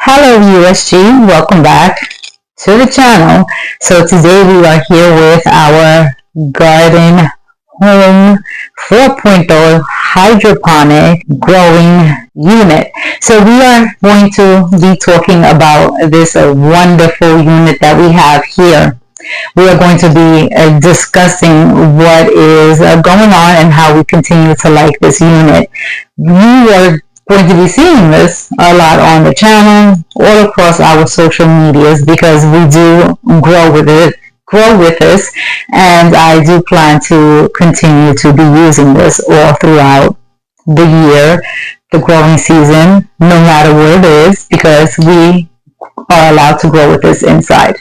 Hello USG, welcome back to the channel. So today we are here with our Gardyn Home 4.0 hydroponic growing unit. So we are going to be talking about this wonderful unit that we have here. We are going to be discussing what is going on and how we continue to like this unit. We are going to be seeing this a lot on the channel, all across our social medias, because we do grow with this, and I do plan to continue to be using this all throughout the year, the growing season, no matter what it is, because we are allowed to grow with this inside.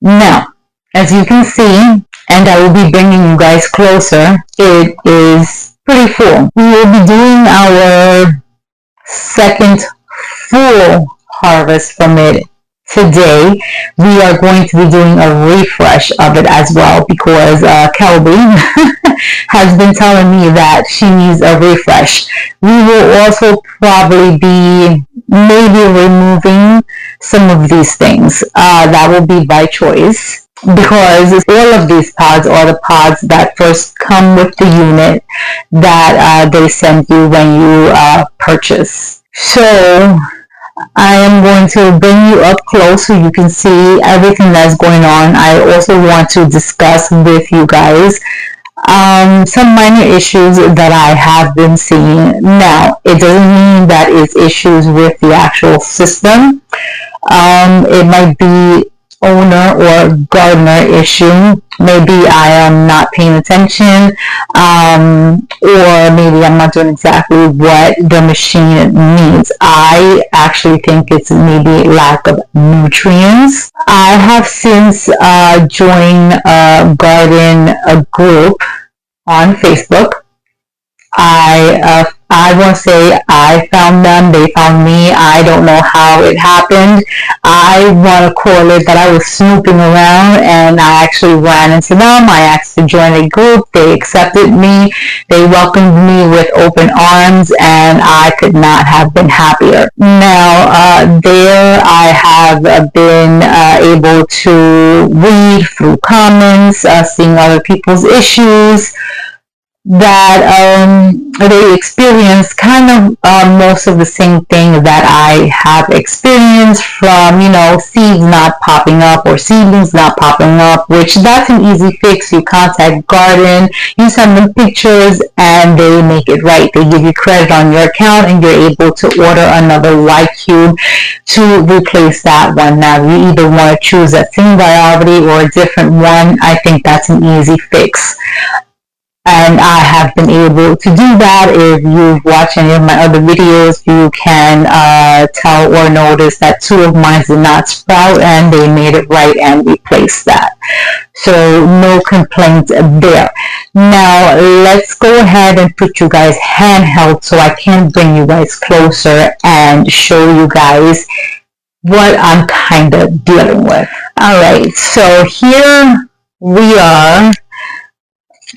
Now, as you can see, and I will be bringing you guys closer, it is pretty full. We will be doing our second full harvest from it today. We are going to be doing a refresh of it as well, because Kelby has been telling me that she needs a refresh. We will also probably be maybe removing some of these things. That will be by choice, because all of these pods are the pods that first come with the unit that they send you when you purchase. So I am going to bring you up close so you can see everything that's going on. I also want to discuss with you guys some minor issues that I have been seeing. Now, it doesn't mean that it's issues with the actual system. It might be owner or gardener issue. Maybe I am not paying attention, or maybe I'm not doing exactly what the machine needs. I actually think it's maybe lack of nutrients. I have since joined Gardyn group on Facebook. I want to say I found them, they found me. I don't know how it happened. I want to call it that I was snooping around, and I actually ran into them. I asked to join a group. They accepted me. They welcomed me with open arms, and I could not have been happier. Now, there I have been able to read through comments, seeing other people's issues, that they experience kind of most of the same thing that I have experienced, from, seeds not popping up or seedlings not popping up, which that's an easy fix. You contact Gardyn, you send them pictures, and they make it right. They give you credit on your account, and you're able to order another white cube to replace that one. Now, you either want to choose a Symbiotic or a different one. I think that's an easy fix. And I have been able to do that. If you've watched any of my other videos, you can tell or notice that two of mine did not sprout, and they made it right and replaced that. So no complaints there. Now let's go ahead and put you guys handheld so I can bring you guys closer and show you guys what I'm kind of dealing with. All right, so here we are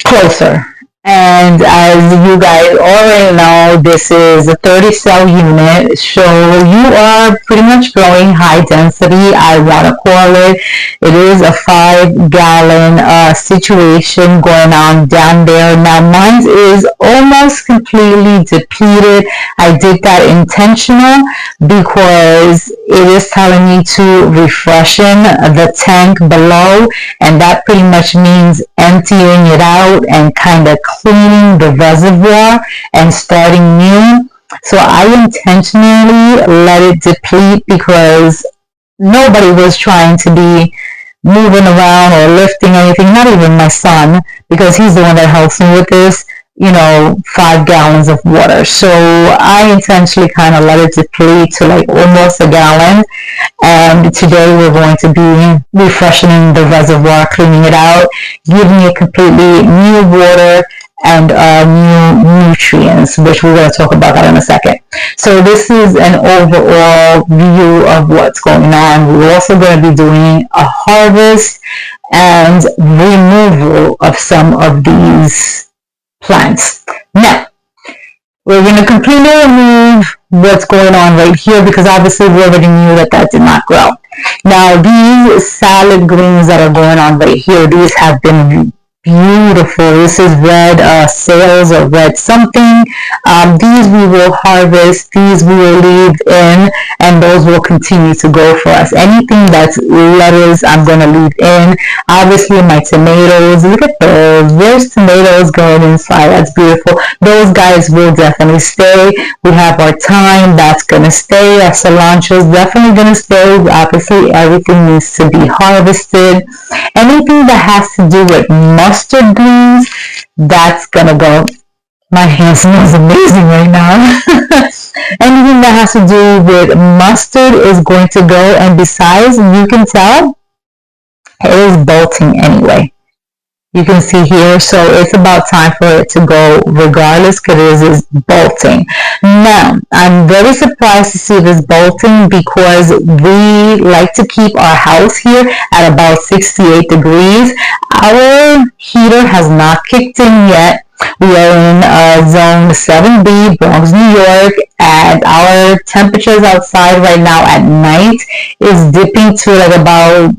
closer, and as you guys already know, this is a 30 cell unit, so you are pretty much growing high density, I want to call it. It is a 5-gallon situation going on down there. Now mine is almost completely depleted. I did that intentional because it is telling me to refreshen the tank below, and that pretty much means emptying it out and kind of cleaning the reservoir and starting new. So I intentionally let it deplete, because nobody was trying to be moving around or lifting anything, not even my son, because he's the one that helps me with this, 5 gallons of water. So I intentionally kind of let it deplete to like almost a gallon. And today we're going to be refreshing the reservoir, cleaning it out, giving it completely new water and new nutrients, which we're going to talk about that in a second. So this is an overall view of what's going on. We're also going to be doing a harvest and removal of some of these plants. Now, We're going to completely remove what's going on right here because obviously we already knew that that did not grow. Now these salad greens that are going on right here, these have been beautiful. This is red sales or red something. These we will harvest, these we will leave in, and those will continue to go for us. Anything that's lettuce, I'm going to leave in. Obviously my tomatoes, look at those. There's tomatoes going inside. That's beautiful. Those guys will definitely stay. We have our thyme, that's going to stay. Our cilantro is definitely going to stay. Obviously everything needs to be harvested. Anything that has to do with mustard greens, that's going to go. My hand smells amazing right now. Anything that has to do with mustard is going to go. And besides, you can tell it is bolting anyway. You can see here, so it's about time for it to go regardless because it is bolting. Now, I'm very surprised to see this bolting because we like to keep our house here at about 68 degrees. Our heater has not kicked in yet. We are in zone 7B, Bronx, New York, and our temperatures outside right now at night is dipping to like about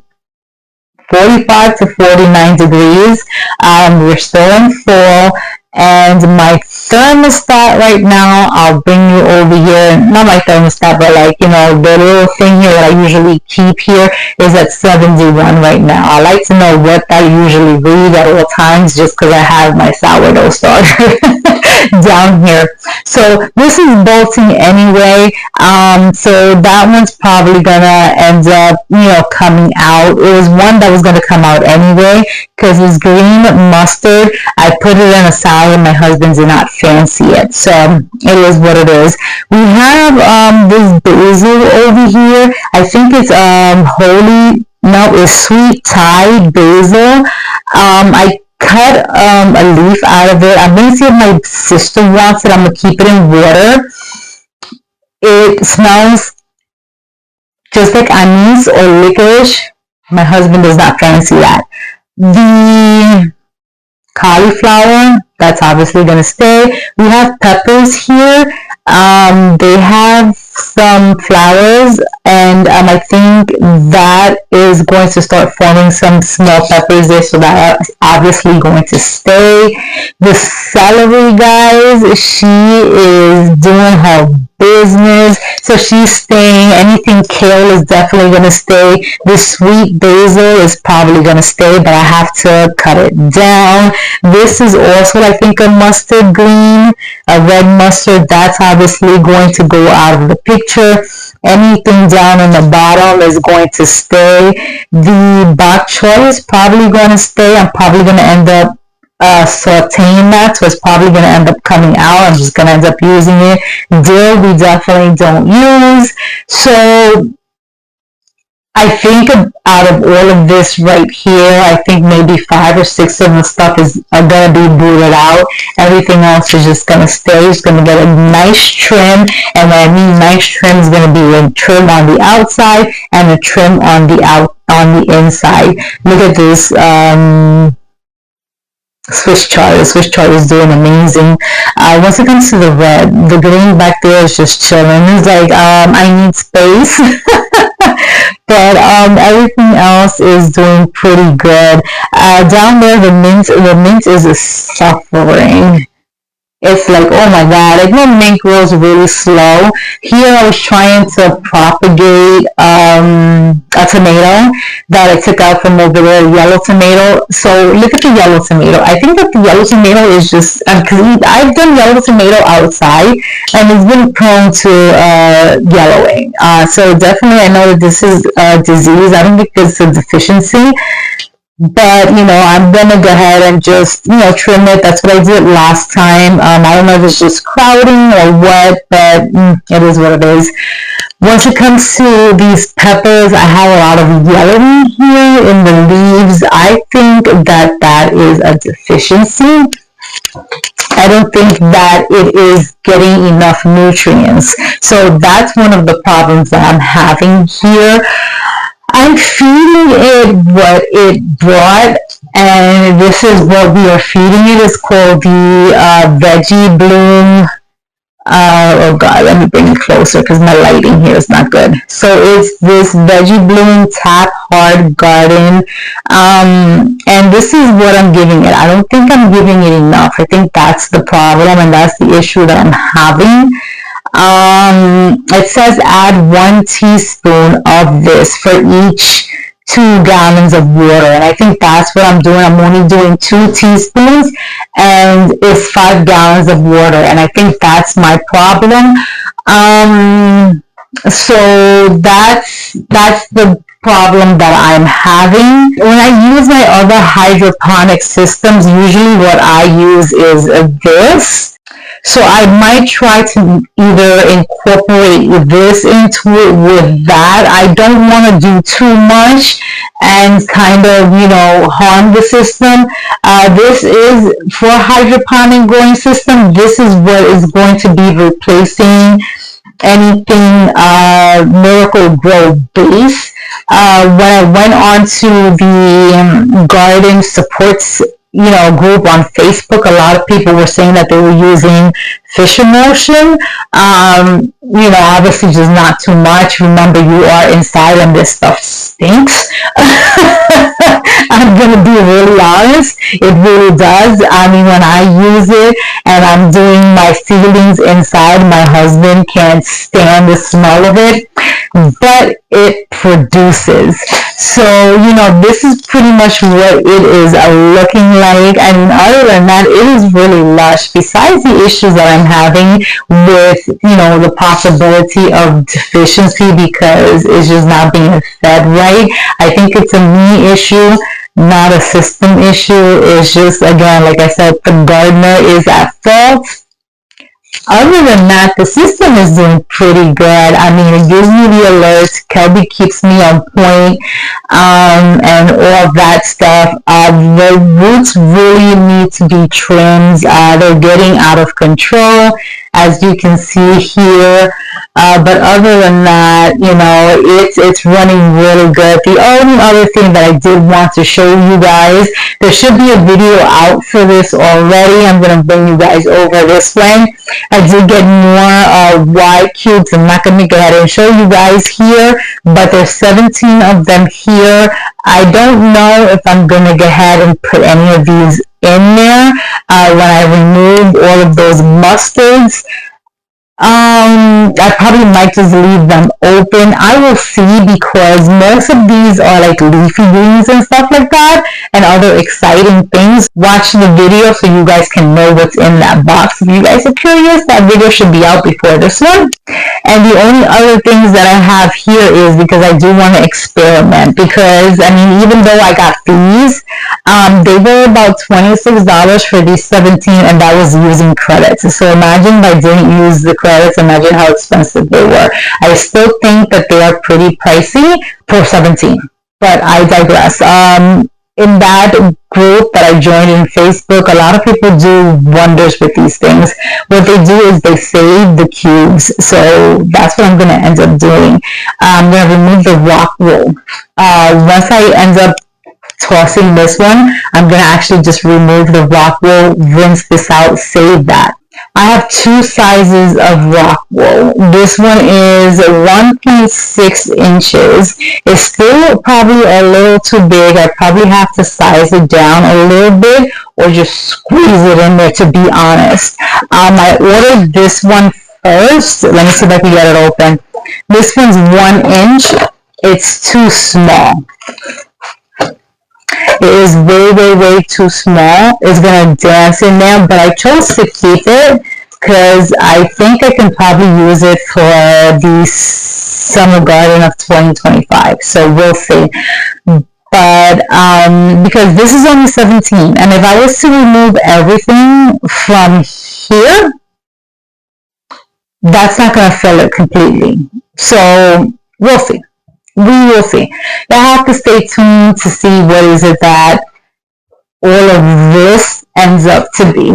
45 to 49 degrees. We're still in fall, and my thermostat right now, I'll bring you over here, not my thermostat, but like, you know, the little thing here that I usually keep here is at 71 right now. I like to know what I usually read at all times just because I have my sourdough starter down here. So this is bolting anyway. So that one's probably gonna end up, you know, coming out. It was one that was gonna come out anyway because it's green mustard. I put it in a salad. My husband did not fancy it, so it is what it is. We have this basil over here. I think it's it's sweet Thai basil. I cut a leaf out of it. I'm going to see if my sister wants it. I'm going to keep it in water. It smells just like anise or licorice. My husband does not fancy that. The cauliflower, that's obviously going to stay. We have peppers here. They have some flowers, and I think that is going to start forming some small peppers there, so that's obviously going to stay. The celery, guys, she is doing her business, so she's staying. Anything kale is definitely going to stay. The sweet basil is probably going to stay, but I have to cut it down. This is also, I think, a mustard green, a red mustard. That's obviously going to go out of the picture. Anything down in the bottom is going to stay. The bok choy is probably going to stay. I'm probably going to end up sauteing that, so it's probably going to end up coming out. I'm just going to end up using it. Dill we definitely don't use. So I think out of all of this right here, I think maybe 5 or 6 of the stuff is going to be booted out. Everything else is just going to stay. It's going to get a nice trim, and when I mean nice trim, is going to be a trim on the outside and a trim on the inside. Look at this. Swiss chard. The Swiss chard is doing amazing. Once it comes to the red, the green back there is just chilling. It's like, I need space. But everything else is doing pretty good. Down there, the mint is suffering. It's like, oh my god, like, my mint grows really slow. Here I was trying to propagate a tomato that I took out from over there, yellow tomato. So look at the yellow tomato. I think that the yellow tomato is just, because I've done yellow tomato outside and it's been prone to yellowing. So definitely I know that this is a disease. I don't think it's a deficiency. But, you know, I'm going to go ahead and just, you know, trim it. That's what I did last time. I don't know if it's just crowding or what, but it is what it is. Once it comes to these peppers, I have a lot of yellowing here in the leaves. I think that that is a deficiency. I don't think that it is getting enough nutrients. So that's one of the problems that I'm having here. I'm feeding it what it brought, and this is what we are feeding it. It's called the Veggie Bloom oh God, let me bring it closer because my lighting here is not good. So it's this veggie bloom tap hard garden. And this is what I'm giving it. I don't think I'm giving it enough. I think that's the problem and that's the issue that I'm having. It says add 1 teaspoon of this for each 2 gallons of water, and I think that's what I'm doing. I'm only doing 2 teaspoons, and it's 5 gallons of water, and I think that's my problem. So that's the problem that I'm having. When I use my other hydroponic systems, usually what I use is this. So I might try to either incorporate this into it with that. I don't want to do too much and kind of, harm the system. This is for hydroponic growing system. This is what is going to be replacing anything Miracle Grow base. When I went on to the Gardyn supports group on Facebook, a lot of people were saying that they were using fish emulsion. Obviously just not too much. Remember, you are inside and this stuff stinks. I'm gonna be really honest. It really does. I mean, when I use it and I'm doing my seedlings inside, my husband can't stand the smell of it, but it produces. So, this is pretty much what it is looking like. I mean, other than that, it is really lush. Besides the issues that I'm having with, the possibility of deficiency because it's just not being fed right. I think it's a me issue, not a system issue. It's just, again, like I said, the gardener is at fault. Other than that, the system is doing pretty good. I mean, it gives me the alerts. Kelby keeps me on point, and all that stuff. The roots really need to be trimmed. They're getting out of control, as you can see here. But other than that, it's running really good. The only other thing that I did want to show you guys, there should be a video out for this already. I'm going to bring you guys over this way. I did get more wide cubes. I'm not going to go ahead and show you guys here, but there's 17 of them here. I don't know if I'm going to go ahead and put any of these in there when I removed all of those mustards. I probably might just leave them open. I will see, because most of these are like leafy greens and stuff like that and other exciting things. Watch the video so you guys can know what's in that box. If you guys are curious, that video should be out before this one. And the only other things that I have here is because I do want to experiment, because I mean, even though I got these, they were about $26 for these 17, and that was using credits. So imagine if I didn't use the credits, imagine how expensive they were. I still think that they are pretty pricey for 17, but I digress. In that group that I joined in Facebook, a lot of people do wonders with these things. What they do is they save the cubes. So that's what I'm going to end up doing. I'm going to remove the rock wool. Once I end up tossing this one, I'm going to actually just remove the rock wool, rinse this out, save that. I have 2 sizes of rock wool. This one is 1.6 inches. It's still probably a little too big. I probably have to size it down a little bit or just squeeze it in there, to be honest. I ordered this one first. Let me see if I can get it open. This one's 1 inch. It's too small. It is way, way, way too small. It's going to dance in there, but I chose to keep it because I think I can probably use it for the summer garden of 2025. So we'll see. But because this is only 17, and if I was to remove everything from here, that's not going to fill it completely. So we'll see. We will see. I have to stay tuned to see what is it that all of this ends up to be.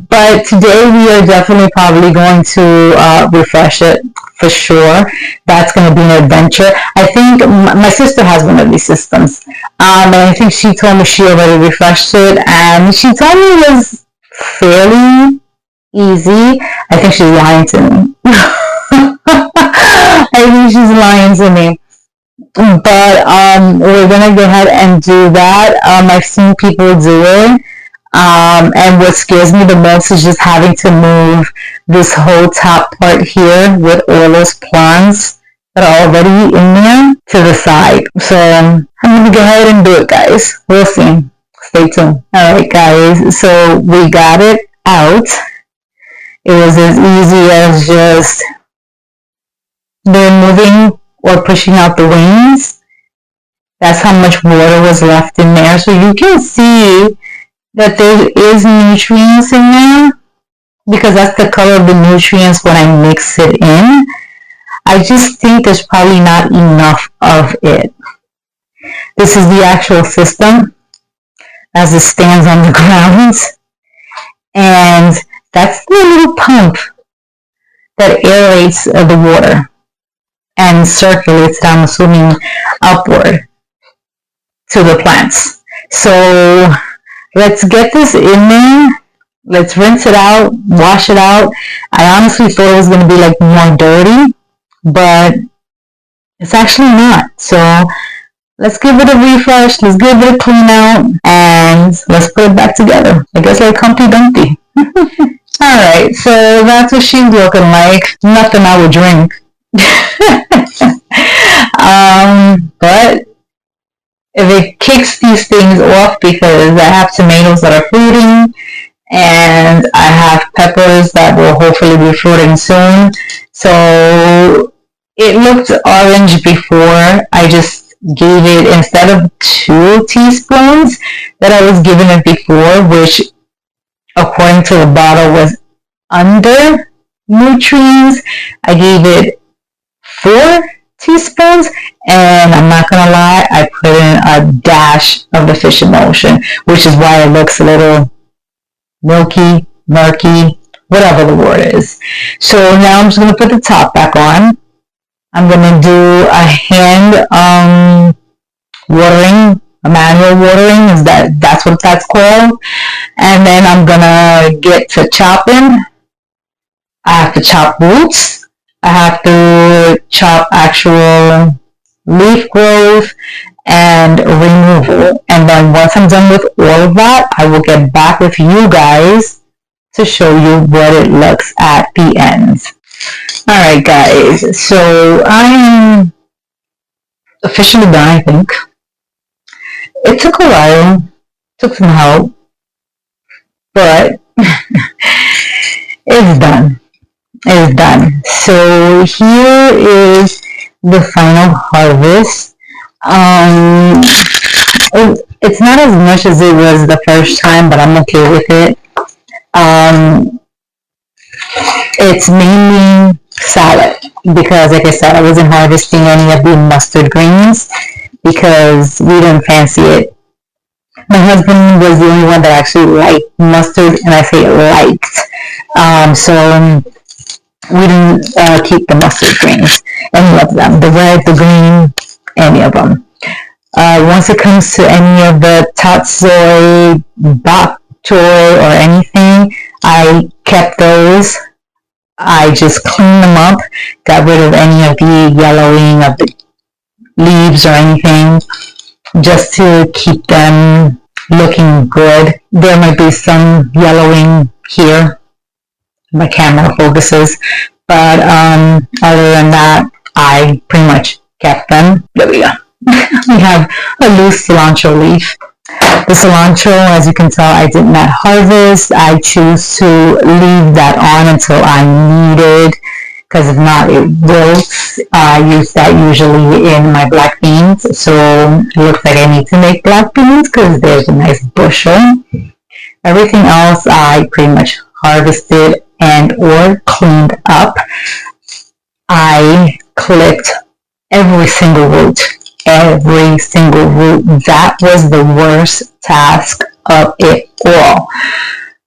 But today we are definitely probably going to refresh it for sure. That's going to be an adventure. I think my sister has one of these systems. And I think she told me she already refreshed it. And she told me it was fairly easy. I think she's lying to me. I think she's lying to me. But we're gonna go ahead and do that. I've seen people do it. And what scares me the most is just having to move this whole top part here with all those plants that are already in there to the side. So I'm gonna go ahead and do it, guys. We'll see. Stay tuned. Alright, guys. So we got it out. It was as easy as just removing or pushing out the wings. That's how much water was left in there. So you can see that there is nutrients in there, because that's the color of the nutrients when I mix it in. I just think there's probably not enough of it. This is the actual system as it stands on the ground, and that's the little pump that aerates the water and circulates it, I'm assuming, upward to the plants. So let's get this in there. Let's rinse it out, wash it out. I honestly thought it was going to be like more dirty, but it's actually not. So let's give it a refresh. Let's give it a clean out, and let's put it back together. I guess like Humpty Dumpty. Alright, so that's what she's looking like. Nothing I would drink. But if it kicks these things off, because I have tomatoes that are fruiting and I have peppers that will hopefully be fruiting soon. So it looked orange before. I just gave it, instead of 2 teaspoons that I was giving it before, which according to the bottle was under nutrients, I gave it 4 teaspoons, and I'm not gonna lie, I put in a dash of the fish emulsion, which is why it looks a little milky, murky, whatever the word is. So now I'm just gonna put the top back on. I'm gonna do a hand watering, a manual watering, that's what that's called. And then I'm gonna get to chopping. I have to chop roots. I have to chop actual leaf growth and removal. And then once I'm done with all of that, I will get back with you guys to show you what it looks at the end. Alright guys, so I'm officially done, I think. It took a while, took some help, but it's done. It's done. So here is the final harvest. It's not as much as it was the first time, but I'm okay with it. It's mainly salad, because like I said, I wasn't harvesting any of the mustard greens because we didn't fancy it. My husband was the only one that actually liked mustard, and I say liked. So we didn't keep the mustard greens, any of them, the red, the green, any of them. Once it comes to any of the tatsoi, bok choy, or anything, I kept those. I just cleaned them up, got rid of any of the yellowing of the leaves or anything, just to keep them looking good. There might be some yellowing here. My camera focuses, but other than that, I pretty much kept them. There we go. We have a loose cilantro leaf. The cilantro, as you can tell, I did not harvest. I choose to leave that on until I need it, because if not, it wilts. I use that usually in my black beans, so it looks like I need to make black beans because there's a nice bushel. Everything else I pretty much harvested and or cleaned up. I clipped every single root. Every single root. That was the worst task of it all.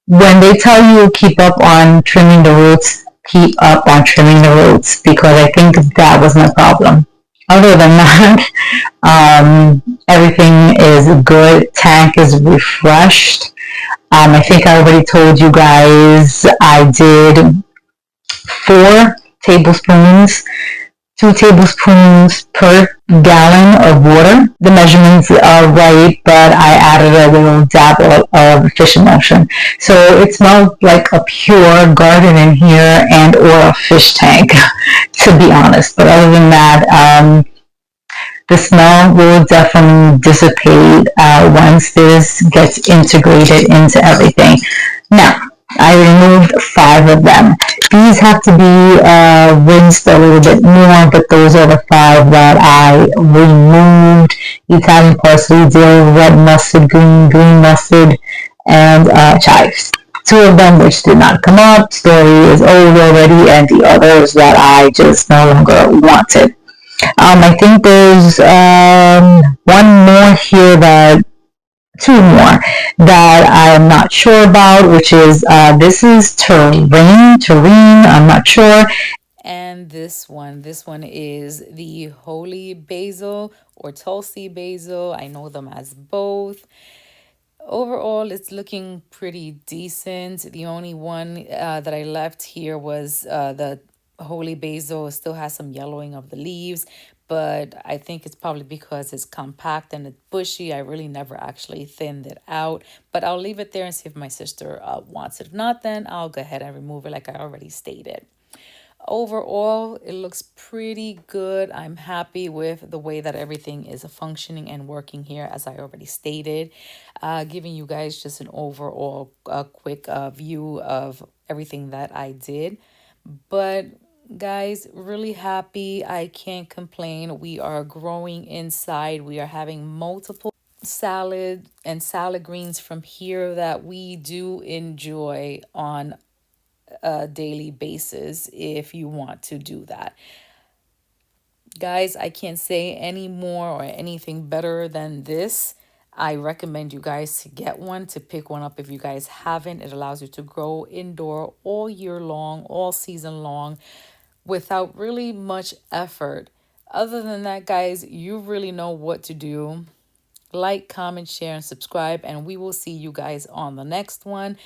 When they tell you keep up on trimming the roots, keep up on trimming the roots, because I think that was my problem. Other than that, everything is good. Tank is refreshed. I think I already told you guys I did 4 tablespoons, 2 tablespoons per gallon of water. The measurements are right, but I added a little dab of fish emulsion. So it smelled like a pure garden in here and or a fish tank, to be honest. But other than that, the smell will definitely dissipate once this gets integrated into everything. Now, I removed 5 of them. These have to be rinsed a little bit more, but those are the 5 that I removed. Italian parsley, dill, red mustard, green mustard, and chives. 2 of them which did not come up, story is old already, and the others that I just no longer wanted. I think there's one more here that 2 more that I'm not sure about, which is this is terrain. I'm not sure. And this one is the holy basil or tulsi basil. I know them as both. Overall, it's looking pretty decent. The only one that I left here was the holy basil. It still has some yellowing of the leaves, but I think it's probably because it's compact and it's bushy. I really never actually thinned it out, but I'll leave it there and see if my sister wants it. If not, then I'll go ahead and remove it like I already stated. Overall, it looks pretty good. I'm happy with the way that everything is functioning and working here, as I already stated. Giving you guys just an overall quick view of everything that I did. But guys, really happy. I can't complain. We are growing inside. We are having multiple salad and salad greens from here that we do enjoy on a daily basis if you want to do that. Guys, I can't say any more or anything better than this. I recommend you guys to get one, to pick one up if you guys haven't. It allows you to grow indoor all year long, all season long, without really much effort. Other than that, guys, you really know what to do. Like, comment, share, and subscribe, and we will see you guys on the next one.